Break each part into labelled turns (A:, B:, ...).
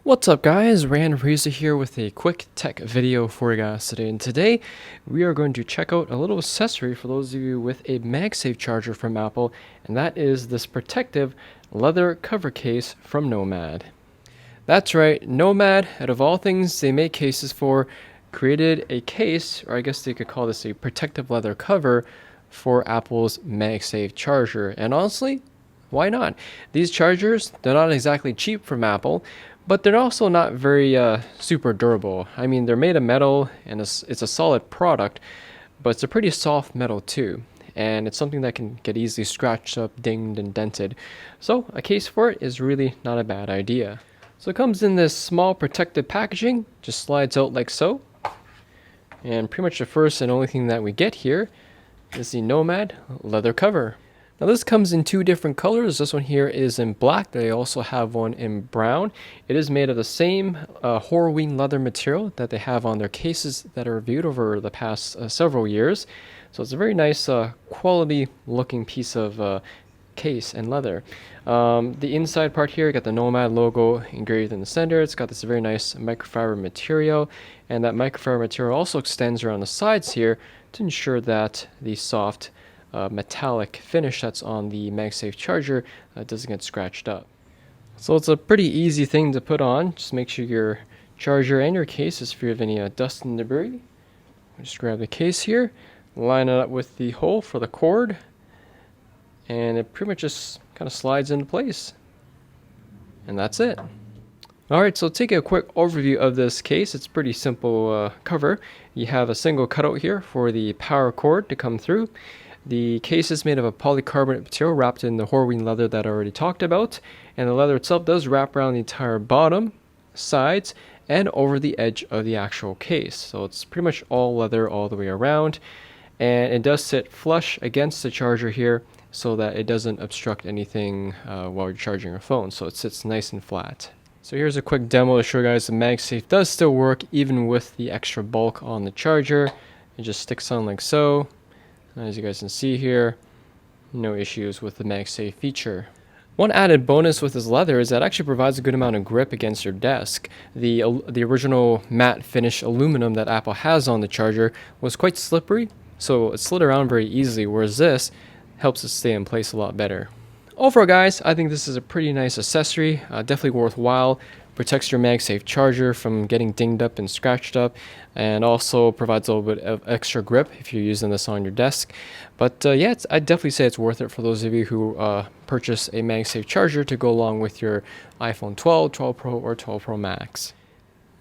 A: What's up guys, Rand Reza here with a quick tech video for you guys today, and today we are going to check out a little accessory for those of you with a MagSafe charger from Apple, and that is this protective leather cover case from Nomad. That's right, Nomad, out of all things they make cases for, created a case, or I guess they could call this a protective leather cover for Apple's MagSafe charger, and honestly, why not? These chargers, they're not exactly cheap from Apple, but they're also not very super durable. I mean, they're made of metal and it's a solid product, but it's a pretty soft metal too. And it's something that can get easily scratched up, dinged, and dented. So a case for it is really not a bad idea. So it comes in this small protective packaging, just slides out like so. And pretty much the first and only thing that we get here is the Nomad leather cover. Now this comes in two different colors. This one here is in black. They also have one in brown. It is made of the same Horween leather material that they have on their cases that are reviewed over the past several years. So it's a very nice quality looking piece of case and leather. The inside part here, you got the Nomad logo engraved in the center. It's got this very nice microfiber material, and that microfiber material also extends around the sides here to ensure that the soft metallic finish that's on the MagSafe charger doesn't get scratched up. So it's a pretty easy thing to put on. Just make sure your charger and your case is free of any dust and debris. Just grab the case here, line it up with the hole for the cord, and it pretty much just kind of slides into place. And that's it. Alright, so take a quick overview of this case. It's pretty simple cover. You have a single cutout here for the power cord to come through. The case is made of a polycarbonate material wrapped in the Horween leather that I already talked about, and the leather itself does wrap around the entire bottom, sides, and over the edge of the actual case. So it's pretty much all leather all the way around, and it does sit flush against the charger here so that it doesn't obstruct anything while you're charging your phone, so it sits nice and flat. So here's a quick demo to show you guys the MagSafe does still work even with the extra bulk on the charger. It just sticks on like so. As you guys can see here, no issues with the MagSafe feature. One added bonus with this leather is that it actually provides a good amount of grip against your desk. The original matte finish aluminum that Apple has on the charger was quite slippery, so it slid around very easily, whereas this helps it stay in place a lot better. Overall guys, I think this is a pretty nice accessory, definitely worthwhile. Protects your MagSafe charger from getting dinged up and scratched up, and also provides a little bit of extra grip if you're using this on your desk. But yeah, I'd definitely say it's worth it for those of you who purchase a MagSafe charger to go along with your iPhone 12, 12 Pro, or 12 Pro Max.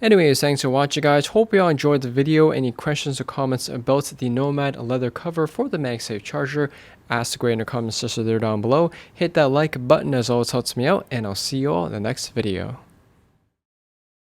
A: Anyways, thanks for watching guys. Hope you all enjoyed the video. Any questions or comments about the Nomad leather cover for the MagSafe charger, ask the great in the comment section there down below. Hit that like button, as always helps me out, and I'll see you all in the next video.